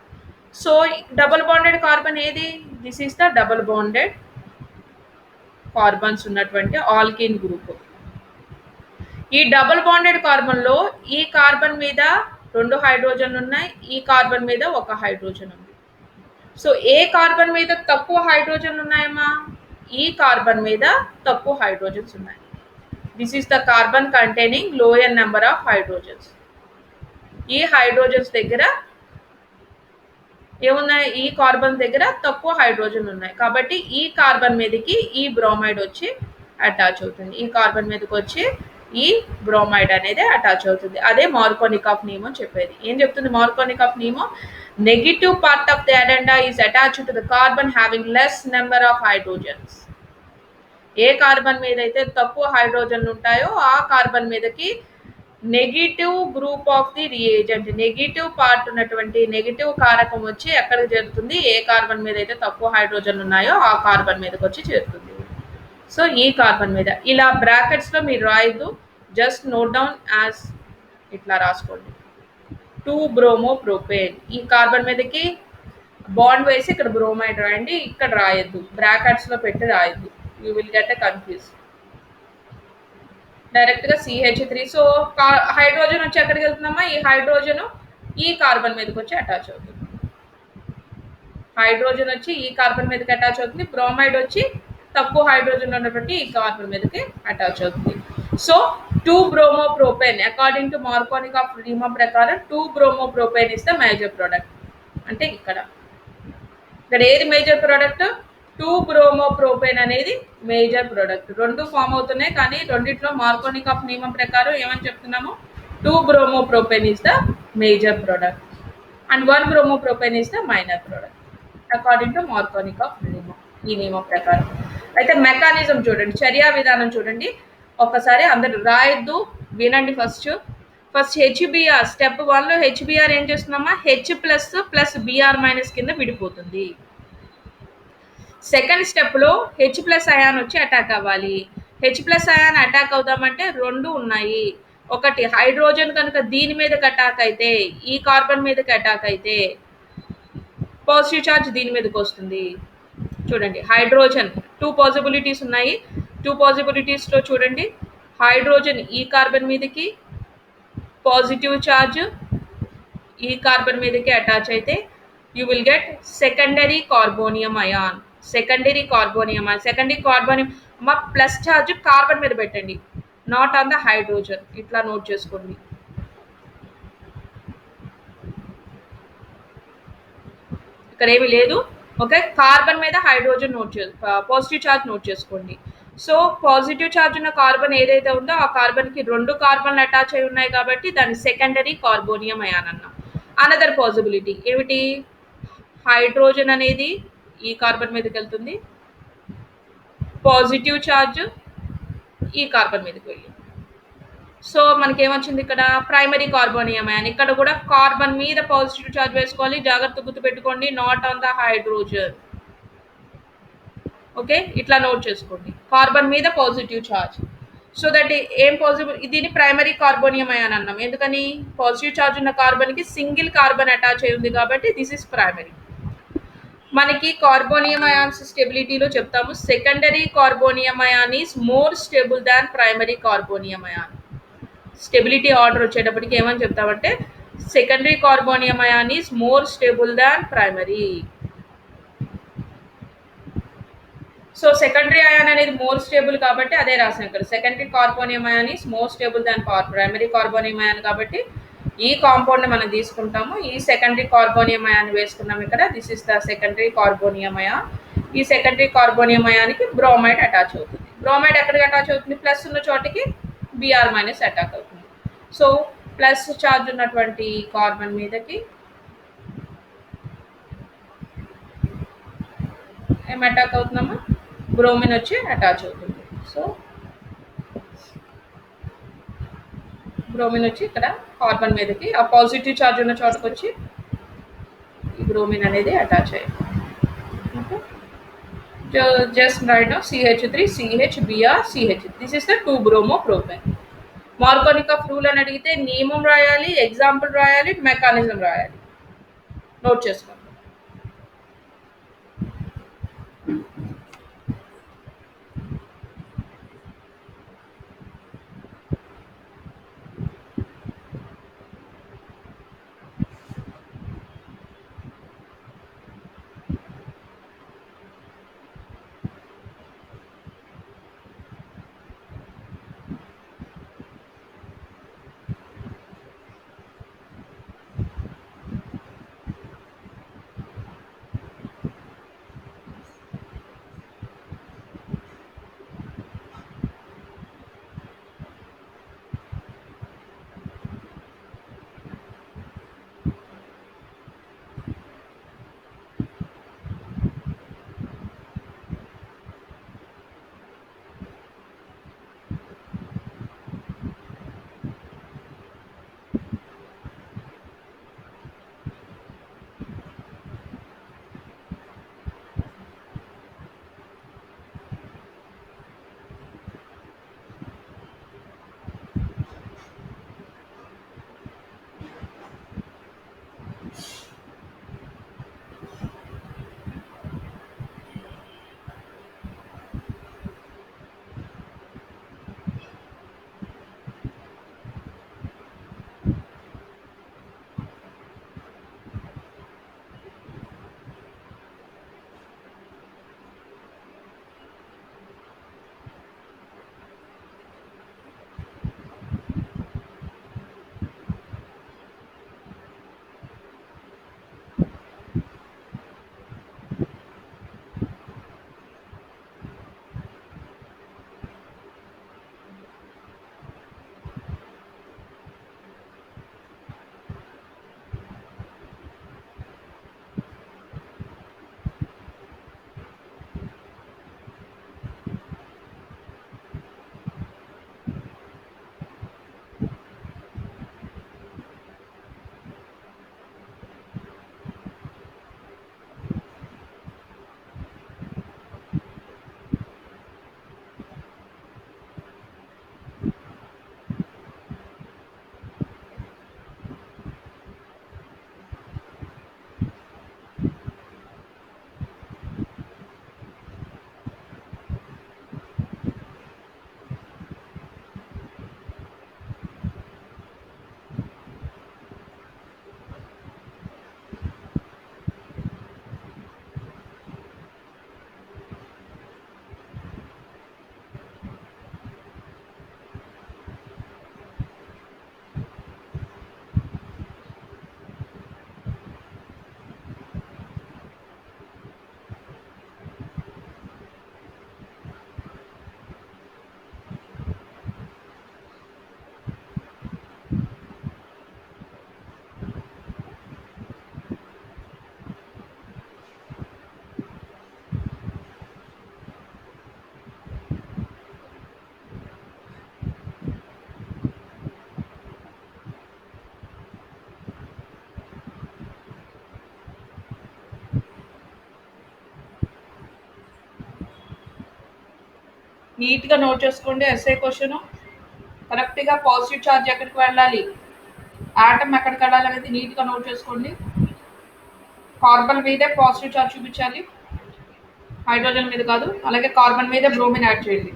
సో డబుల్ బాండెడ్ కార్బన్ ఏది? This is the double bonded carbons ఉన్నటువంటి ఆల్కీన్ గ్రూప్. ఈ డబుల్ బాండెడ్ కార్బన్లో ఈ కార్బన్ మీద 2 హైడ్రోజన్లు ఉన్నాయి, ఈ కార్బన్ మీద 1 హైడ్రోజన్ ఉంది. సో ఏ కార్బన్ మీద తక్కువ హైడ్రోజన్లు ఉన్నాయమ్మా? ఈ కార్బన్ మీద తక్కువ హైడ్రోజన్స్ ఉన్నాయి. This is the carbon containing lower number of hydrogens. ఈ హైడ్రోజన్స్ దగ్గర ఏమున్నాయి? ఈ కార్బన్ దగ్గర తక్కువ హైడ్రోజన్ ఉన్నాయి కాబట్టి ఈ కార్బన్ మీదకి ఈ బ్రోమైడ్ వచ్చి అటాచ్ అవుతుంది. ఈ కార్బన్ మీదకి వచ్చి ఈ బ్రోమైడ్ అనేది అటాచ్ అవుతుంది. అదే మార్కోనికాఫ్ నియమం చెప్పేది. ఏం చెప్తుంది మార్కోనికాఫ్ నియమం? Negative part of the addenda is attached to the carbon having less number of hydrogens. ఏ కార్బన్ మీద అయితే తక్కువ హైడ్రోజన్లు ఉంటాయో ఆ కార్బన్ మీదకి negative group of the reagent, negative part ఉన్నటువంటి నెగిటివ్ కారకం వచ్చి ఎక్కడికి చేరుతుంది? ఏ కార్బన్ మీద అయితే తక్కువ హైడ్రోజన్లు ఉన్నాయో ఆ కార్బన్ మీదకి వచ్చి చేరుతుంది. సో ఈ కార్బన్ మీద ఇలా బ్రాకెట్స్లో మీరు రాయద్దు, జస్ట్ నోట్ డౌన్ యాజ్ ఇట్లా రాసుకోండి. 2-bromopropane. ఈ కార్బన్ మీదకి బాండ్ వేసి ఇక్కడ బ్రోమైడ్ రాయండి, ఇక్కడ రాయద్దు, బ్రాకెట్స్లో పెట్టి రాయద్దు. You will get a confuse. డైరెక్ట్గా CH3. సో హైడ్రోజన్ వచ్చి ఎక్కడికి వెళ్తుందమ్మా? ఈ హైడ్రోజన్ ఈ కార్బన్ మీదకి వచ్చి అటాచ్ అవుతుంది. హైడ్రోజన్ వచ్చి ఈ కార్బన్ మీదకి అటాచ్ అవుతుంది, బ్రోమైడ్ వచ్చి తక్కువ హైడ్రోజన్ ఉన్నటువంటి ఈ కార్బన్ మీదకి అటాచ్ అవుతుంది. సో 2-bromopropane అకార్డింగ్ టు మార్కోనికాఫ్ నియమం ప్రకారం 2-bromopropane is the major product. అంటే ఇక్కడ ఏది మేజర్ ప్రోడక్ట్? 2-bromopropane అనేది మేజర్ ప్రోడక్ట్. 2 ఫామ్ అవుతున్నాయి కానీ రెండిట్లో మార్కోనికాఫ్ నియమం ప్రకారం ఏమని చెప్తున్నాము? 2-bromopropane is the major product and 1-bromopropane is the minor product according to మార్కోనికాఫ్ నియమం. ఈ నియమం ప్రకారం అయితే మెకానిజం చూడండి, చర్యా విధానం చూడండి. ఒకసారి అందరు రాయొద్దు, వినండి. ఫస్ట్ హెచ్బిఆర్ స్టెప్ 1లో హెచ్బిఆర్ ఏం చేస్తున్నామా? H++ Br- కింద విడిపోతుంది. సెకండ్ స్టెప్లో H+ అయాన్ వచ్చి అటాక్ అవ్వాలి. H+ అయాన్ అటాక్ అవుదామంటే 2 ఉన్నాయి. ఒకటి హైడ్రోజన్ కనుక దీని మీదకి అటాక్ అయితే, ఈ కార్బన్ మీదకి అటాక్ అయితే పాజిటివ్ ఛార్జ్ దీని మీదకి వస్తుంది. చూడండి హైడ్రోజన్ 2 పాసిబిలిటీస్ ఉన్నాయి. 2 పాసిబిలిటీస్లో చూడండి హైడ్రోజన్ ఈ కార్బన్ మీదకి, పాజిటివ్ ఛార్జ్ ఈ కార్బన్ మీదకి అటాచ్ అయితే you will get secondary carbonium ion. Secondary carbonium plus charge carbon మీద పెట్టండి, నాట్ ఆన్ ద హైడ్రోజన్. ఇట్లా నోట్ చేసుకోండి. ఇక్కడ ఏమీ లేదు. ఓకే, కార్బన్ మీద హైడ్రోజన్ పాజిటివ్ ఛార్జ్ నోట్ చేసుకోండి. సో పాజిటివ్ ఛార్జ్ ఉన్న కార్బన్ ఏదైతే ఉందో ఆ కార్బన్కి 2 కార్బన్లు అటాచ్ అయి ఉన్నాయి కాబట్టి దాన్ని సెకండరీ కార్బోనియం అయాన్ అన్నాం. అనదర్ పాసిబిలిటీ ఏమిటి? హైడ్రోజన్ అనేది ఈ కార్బన్ మీదకి వెళ్తుంది, పాజిటివ్ ఛార్జ్ ఈ కార్బన్ మీదకి వెళ్ళి సో మనకేమొచ్చింది ఇక్కడ ప్రైమరీ కార్బోనియం అయాన్. ఇక్కడ కూడా కార్బన్ మీద పాజిటివ్ చార్జ్ వేసుకోవాలి. జాగ్రత్త గుర్తుపెట్టుకోండి, not on the hydrogen. Okay, ఇట్లా నోట్ చేసుకోండి, కార్బన్ మీద పాజిటివ్ చార్జ్. సో దట్ ఏం పాజిటివ్, దీన్ని ప్రైమరీ కార్బోనియం అయాన్ అన్నాం. ఎందుకని? పాజిటివ్ చార్జ్ ఉన్న కార్బన్కి సింగిల్ కార్బన్ అటాచ్ అయి ఉంది కాబట్టి దిస్ ఇస్ ప్రైమరీ. మనకి కార్బోనియం అయాన్స్ స్టెబిలిటీలో చెప్తాము, secondary carbonium ion is more stable than primary carbonium ion. Stability order వచ్చేటప్పటికి ఏమని చెప్తామంటే secondary carbonium ion is more stable than primary. So secondary ion అనేది మోర్ స్టేబుల్ కాబట్టి అదే రాసాం ఇక్కడ. Secondary carbonium ion is more stable than primary carbonium ion కాబట్టి ఈ కాంపౌండ్ మనం తీసుకుంటాము. ఈ సెకండరీ కార్బోనియం అయాన్ వేసుకున్నాం ఇక్కడ. This is the secondary carbonium ion. ఈ సెకండరీ కార్బోనియం అయాన్కి బ్రోమైడ్ అటాచ్ అవుతుంది. బ్రోమైడ్ ఎక్కడికి అటాచ్ అవుతుంది? ప్లస్ ఉన్న చోటికి బిఆర్ మైనస్ అటాక్ అవుతుంది. సో ప్లస్ చార్జ్ ఉన్నటువంటి కార్బన్ మీదకి ఏం అటాక్ అవుతుందమ్మా? బ్రోమిన్ వచ్చి అటాచ్ అవుతుంది. సో బ్రోమిన్ వచ్చి ఇక్కడ కార్బన్ మీదకి ఆ పాజిటివ్ చార్జ్ ఉన్న చోటకి వచ్చి ఈ బ్రోమిన్ అనేది అటాచ్ అయ్యింది. Okay, just write down CH3 CH Br CH. This is the 2-bromopropane. Markovnikov rule అని అడిగితే నియమం రాయాలి, ఎగ్జాంపుల్ రాయాలి, మెకానిజం రాయాలి. నోట్ చేసుకోండి. నీట్గా నోట్ చేసుకోండి. ఎస్ఏ క్వశ్చన్ కరెక్ట్గా పాజిటివ్ ఛార్జ్ ఎక్కడికి వెళ్ళాలి, ఆటమ్ ఎక్కడికి వెళ్ళాలి అనేది నీట్గా నోట్ చేసుకోండి. కార్బన్ మీదే పాజిటివ్ ఛార్జ్ చూపించాలి, హైడ్రోజన్ మీద కాదు. అలాగే కార్బన్ మీద బ్రోమిన్ యాడ్ చేయండి.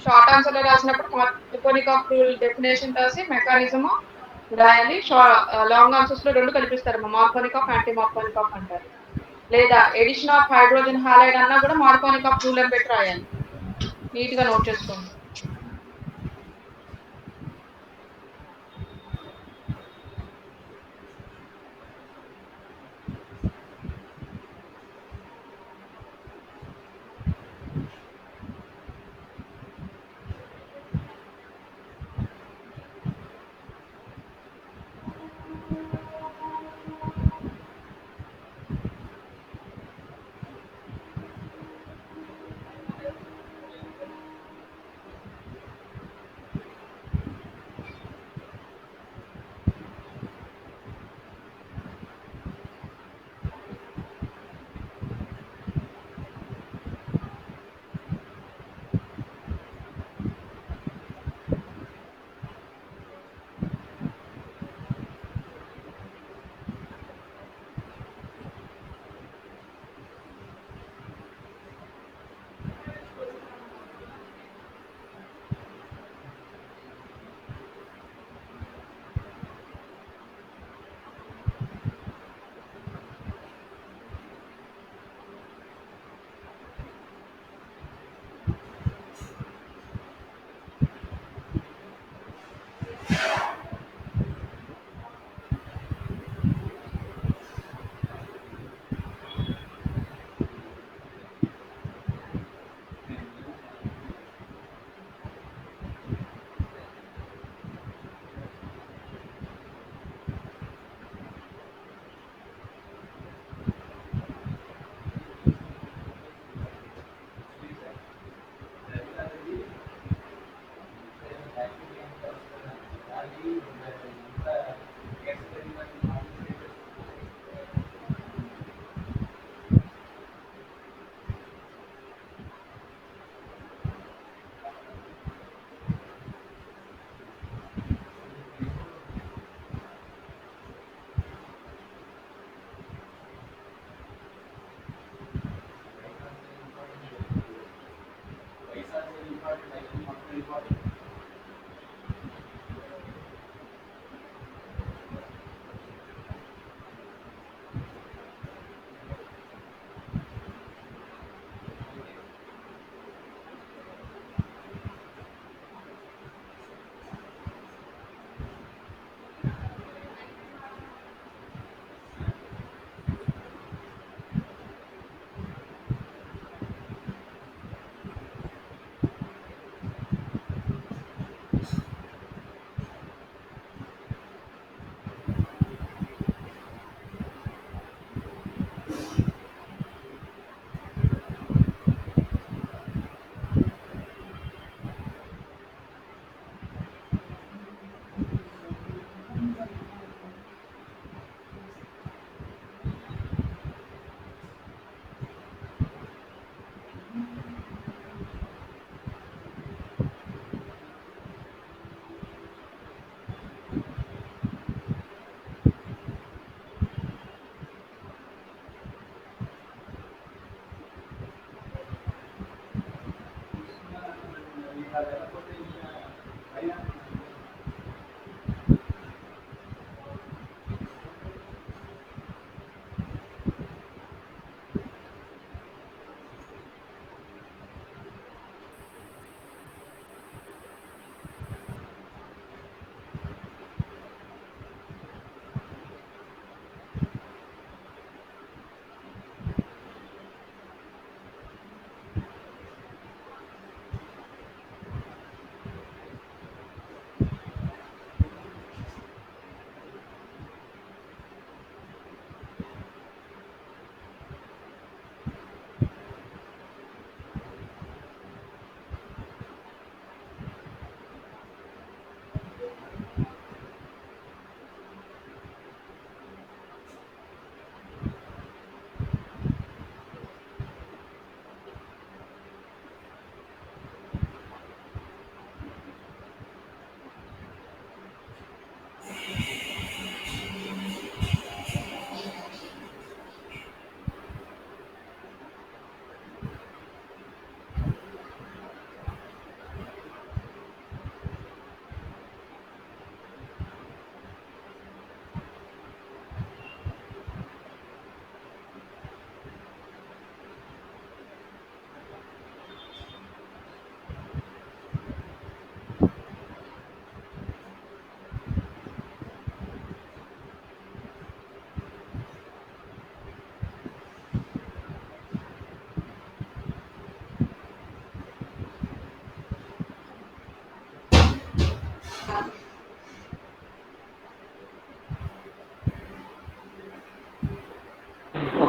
షార్ట్ ఆన్సర్లో రాసినప్పుడు మార్కోనిక్ ఆఫ్ రూల్ డెఫినేషన్ రాసి మెకానిజం రాయాలి. లాంగ్ ఆన్సర్స్లో రెండు కల్పిస్తారు, మార్కోనిక్ ఆఫ్, యాంటీ మార్కోనిక్ ఆఫ్ అంటారు. లేదా ఎడిషన్ ఆఫ్ హైడ్రోజన్ హాలైడ్ అన్నా కూడా మార్కోనిక్ ఆఫ్ రూల్ అని పెట్టి రాయాలి. నీట్గా నోట్ చేసుకోండి.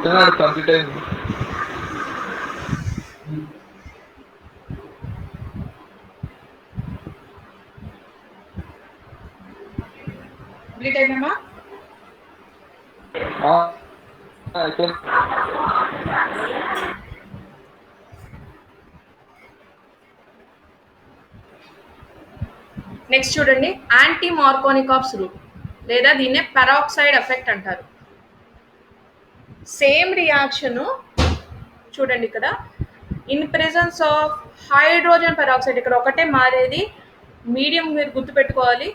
ఓకే మేడం, కంప్లీట్ అయింది. కంప్లీట్ అయిందమ్మా? అయిపోయింది. నెక్స్ట్ చూడండి, యాంటీ మార్కోనికాప్స్ రూల్ లేదా దీన్నే పెరాక్సైడ్ ఎఫెక్ట్ అంటారు. సేమ్ రియాక్షన్ చూడండి ఇక్కడ, in presence of hydrogen peroxide, ఇక్కడ ఒకటే మారేది, మీడియం మీరు గుర్తుపెట్టుకోవాలి.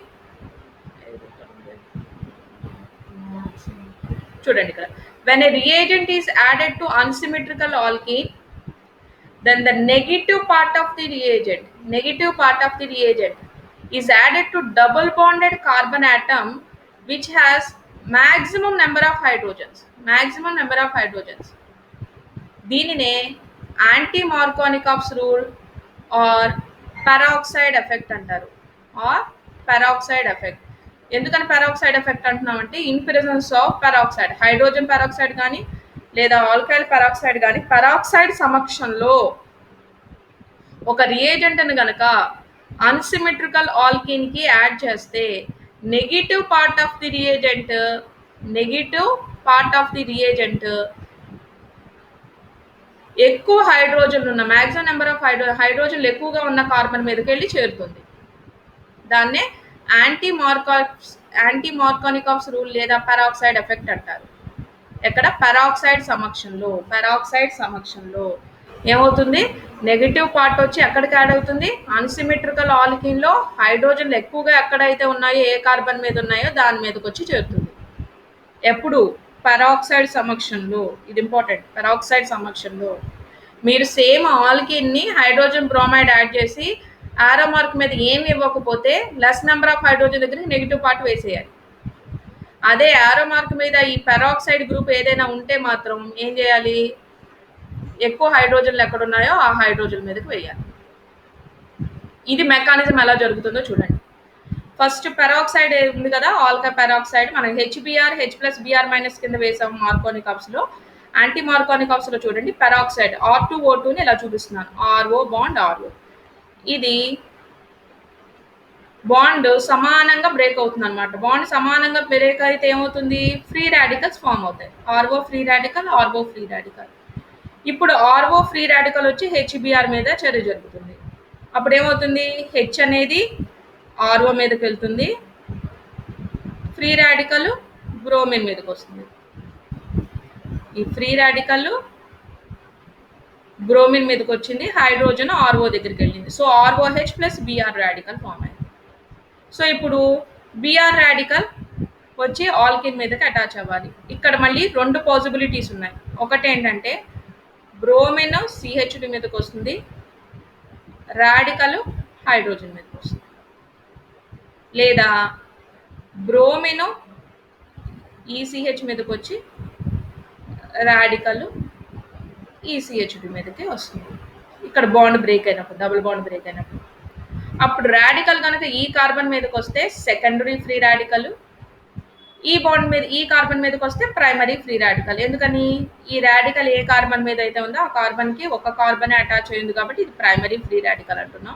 చూడండి ఇక్కడ, when a reagent is added to unsymmetrical alkene, then the negative part of the reagent is added to double bonded carbon atom which has maximum number of hydrogens. దీనినే anti Markovnikov's rule or peroxide effect అంటారు. ఎందుకని peroxide effect అంటున్నామంటే, in presence of peroxide, hydrogen peroxide కానీ లేదా alkyl peroxide కానీ, peroxide సమక్షంలో ఒక రియేజెంట్ని గనక అన్సిమెట్రికల్ ఆల్కీన్ కి యాడ్ చేస్తే negative part of the reagent ఎక్కువ హైడ్రోజన్లు ఉన్న, మ్యాక్సిమం నెంబర్ ఆఫ్ హైడ్రోజన్లు ఎక్కువగా ఉన్న కార్బన్ మీదకి వెళ్ళి చేరుతుంది. దాన్నే యాంటీ మార్కోనికాప్స్ రూల్ లేదా పెరాక్సైడ్ ఎఫెక్ట్ అంటారు. ఎక్కడ? పెరాక్సైడ్ సమక్షంలో ఏమవుతుంది, నెగిటివ్ పార్ట్ వచ్చి ఎక్కడికి యాడ్ అవుతుంది, అన్సిమెట్రికల్ ఆల్కీన్ లో హైడ్రోజన్లు ఎక్కువగా ఎక్కడైతే ఉన్నాయో, ఏ కార్బన్ మీద ఉన్నాయో దాని మీదకి వచ్చి చేరుతుంది. ఎప్పుడు? పెరాక్సైడ్ సమక్షంలో. ఇది ఇంపార్టెంట్. పెరాక్సైడ్ సమక్షంలో మీరు సేమ్ ఆల్కీన్ ని హైడ్రోజన్ బ్రోమైడ్ యాడ్ చేసి ఆరో మార్క్ మీద ఏమి ఇవ్వకపోతే లెస్ నెంబర్ ఆఫ్ హైడ్రోజన్ దగ్గర నెగిటివ్ పార్ట్ వేసేయాలి. అదే ఆరో మార్క్ మీద ఈ పెరాక్సైడ్ గ్రూప్ ఏదైనా ఉంటే మాత్రం ఏం చేయాలి, ఎక్కువ హైడ్రోజన్లు ఎక్కడ ఉన్నాయో ఆ హైడ్రోజన్ మీదకి వేయాలి. ఇది మెకానిజం ఎలా జరుగుతుందో చూడండి. ఫస్ట్ పెరాక్సైడ్ ఉంది కదా, ఆల్కైల్ పెరాక్సైడ్, మనం హెచ్బిఆర్ H+Br- కింద వేసాం మార్కోనికాప్స్ లో. యాంటీ మార్కోనికాప్స్ లో చూడండి, పెరాక్సైడ్ R2O2 ఇలా చూపిస్తున్నాను, RO బాండ్ RO. ఇది బాండ్ సమానంగా బ్రేక్ అవుతుంది అనమాట. బాండ్ సమానంగా బ్రేక్ అయితే ఏమవుతుంది, ఫ్రీ రాడికల్స్ ఫామ్ అవుతాయి. RO free radical, RO free radical. ఇప్పుడు RO ఫ్రీ రాడికల్ వచ్చి HBr మీద చర్య జరుగుతుంది. అప్పుడు ఏమవుతుంది, H అనేది RO మీదకి వెళ్తుంది, ఫ్రీ రాడికల్ బ్రోమిన్ మీదకి వస్తుంది. ఈ ఫ్రీ రాడికల్ బ్రోమిన్ మీదకి వచ్చింది, హైడ్రోజన్ RO దగ్గరికి వెళ్ళింది. సో ROH+Br రాడికల్ ఫామ్ అయింది. సో ఇప్పుడు Br రాడికల్ వచ్చి ఆల్కిన్ మీదకి అటాచ్ అవ్వాలి. ఇక్కడ మళ్ళీ రెండు పాసిబిలిటీస్ ఉన్నాయి. ఒకటి ఏంటంటే బ్రోమిన్ CH2 మీదకి వస్తుంది, రాడికల్ హైడ్రోజన్ మీదకి వస్తుంది. లేదా బ్రోమిన్ ECH మీదకి వచ్చి రాడికల్ ECH2 మీదకి వస్తుంది. ఇక్కడ బాండ్ బ్రేక్ అయినప్పుడు, డబుల్ బాండ్ బ్రేక్ అయినప్పుడు, అప్పుడు రాడికల్ కనుక ఈ కార్బన్ మీదకి వస్తే సెకండరీ ఫ్రీ రాడికల్, ఈ బాండ్ మీద ఈ కార్బన్ మీదకి వస్తే ప్రైమరీ ఫ్రీ రాడికల్. ఎందుకని, ఈ రాడికల్ ఏ కార్బన్ మీద అయితే ఉందో ఆ కార్బన్ కి ఒక కార్బన్ అటాచ్ అయింది కాబట్టి ఇది ప్రైమరీ ఫ్రీ రాడికల్ అంటున్నాం.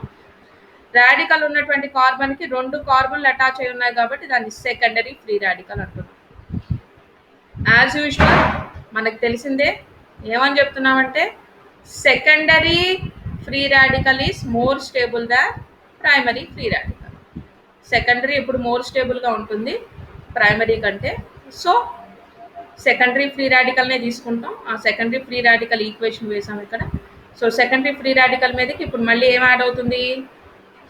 రాడికల్ ఉన్నటువంటి కార్బన్ కి రెండు కార్బన్లు అటాచ్ అయి ఉన్నాయి కాబట్టి దాన్ని సెకండరీ ఫ్రీ రాడికల్ అంటున్నాం. యాజ్ యూజువల్ మనకు తెలిసిందే, ఏమని చెప్తున్నామంటే secondary free radical is more stable than primary free radical. Secondary ఇప్పుడు మోర్ స్టేబుల్గా ఉంటుంది ప్రైమరీ కంటే. సో సెకండరీ ఫ్రీ రాడికల్నే తీసుకుంటాం. ఆ సెకండరీ ఫ్రీ రాడికల్ ఈక్వేషన్ వేసాం ఇక్కడ. సో సెకండరీ ఫ్రీ రాడికల్ మీదకి ఇప్పుడు మళ్ళీ ఏం యాడ్ అవుతుంది,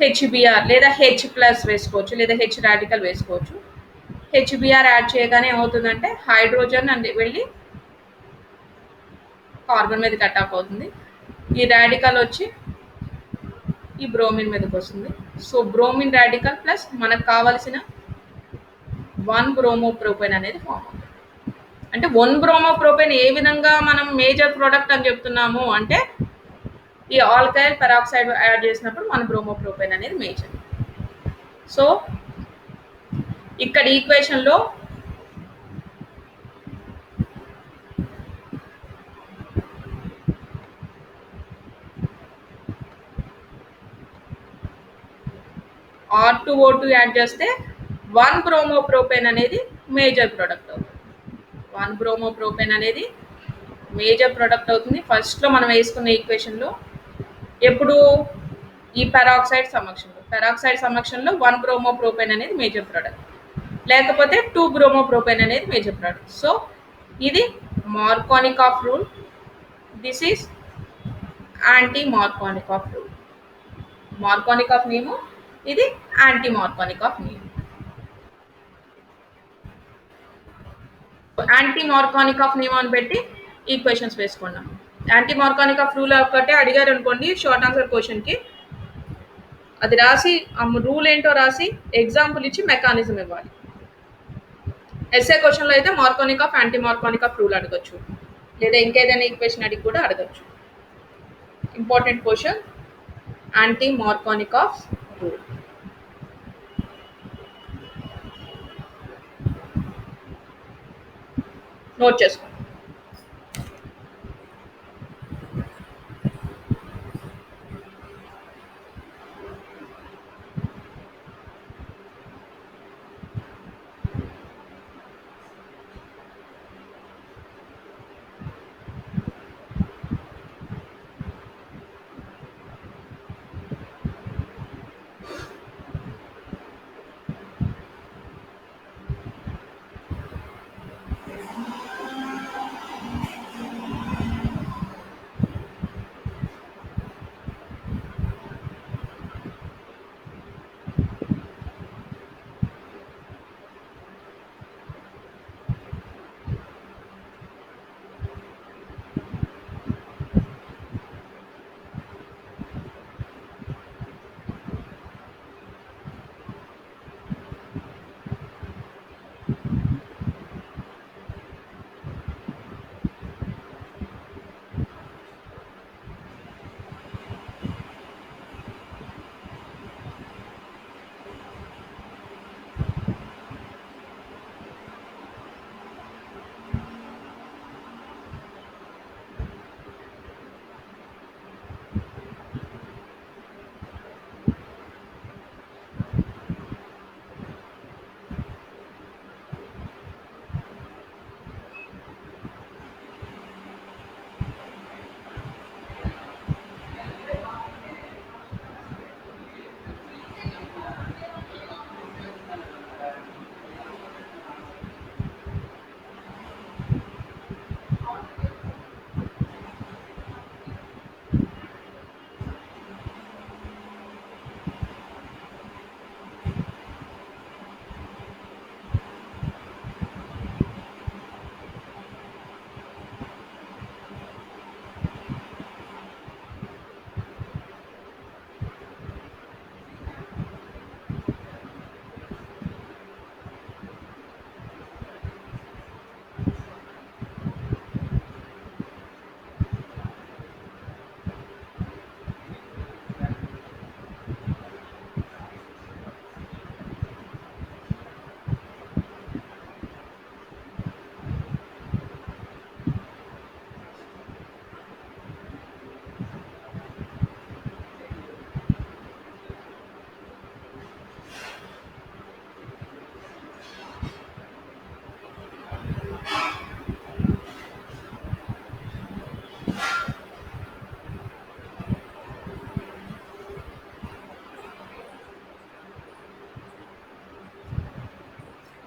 HBr లేదా H+ వేసుకోవచ్చు, లేదా H రాడికల్ వేసుకోవచ్చు. HBr యాడ్ చేయగానే ఏమవుతుందంటే హైడ్రోజన్ అని వెళ్ళి కార్బన్ మీదకి అటాక్ అవుతుంది. ఈ రాడికల్ వచ్చి ఈ బ్రోమిన్ మీదకి వస్తుంది. సో బ్రోమిన్ రాడికల్ ప్లస్ మనకు కావలసిన 1 బ్రోమోప్రోపైన్ అనేది ఫామ్ అవుతుంది. అంటే 1 బ్రోమోప్రోపైన్ ఏ విధంగా మనం మేజర్ ప్రోడక్ట్ అని చెప్తున్నాము అంటే, ఈ ఆల్కైల్ పెరాక్సైడ్ యాడ్ చేసినప్పుడు 1 బ్రోమోప్రోపైన్ అనేది మేజర్. సో ఇక్కడ ఈక్వేషన్లో R2O2 యాడ్ చేస్తే 1 బ్రోమోప్రోపేన్ అనేది మేజర్ ప్రొడక్ట్ అవుతుంది. 1 బ్రోమోప్రోపేన్ అనేది మేజర్ ప్రొడక్ట్ అవుతుంది. ఫస్ట్లో మనం వేసుకున్న ఈక్వేషన్లో ఎప్పుడు ఈ పెరాక్సైడ్ సమక్షంలో 1 బ్రోమోప్రోపేన్ అనేది మేజర్ ప్రొడక్ట్, లేకపోతే 2 బ్రోమోప్రోపేన్ అనేది మేజర్ ప్రొడక్ట్. సో ఇది Markovnikov rule, this is anti Markovnikov rule. Markovnikov నియమం, ఇది యాంటీ మార్కోనికాఫ్ నియమం. యాంటీ మార్కోనికాఫ్ నియమాన్ని పెట్టి ఈక్వేషన్స్ వేసుకున్నాం. యాంటీ మార్కోనికాఫ్ రూల్ ఒక్కటే అడిగారు అనుకోండి షార్ట్ ఆన్సర్ క్వశ్చన్కి, అది రాసి ఆ రూల్ ఏంటో రాసి ఎగ్జాంపుల్ ఇచ్చి మెకానిజం ఇవ్వాలి. ఎస్ఏ క్వశ్చన్లో అయితే మార్కోనికాఫ్ యాంటీ మార్కోనికాఫ్ రూల్ అడగచ్చు, లేదా ఇంకేదైనా ఈక్వేషన్ అడిగి కూడా అడగచ్చు. Important question anti Markovnikov rule. Note చేసుకోండి.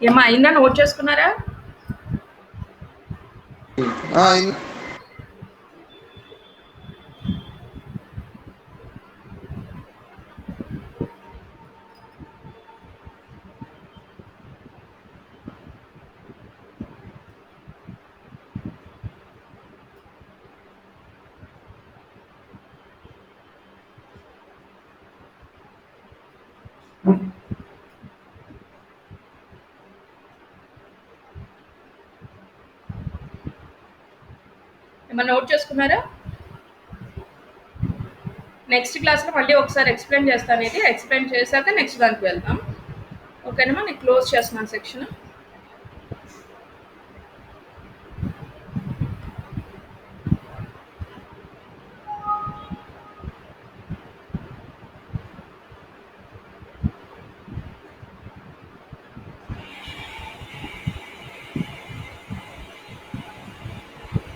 ఏమా అయిందా? నోట్ చేసుకున్నారా? ఏమన్నా నోట్ చేసుకున్నారా? నెక్స్ట్ క్లాస్లో మళ్ళీ ఒకసారి ఎక్స్ప్లెయిన్ చేస్తాను. ఇది ఎక్స్ప్లెయిన్ చేశాక నెక్స్ట్ దానికి వెళ్దాం. ఓకేనమ్మా, నేను క్లోజ్ చేస్తున్నాను సెక్షన్.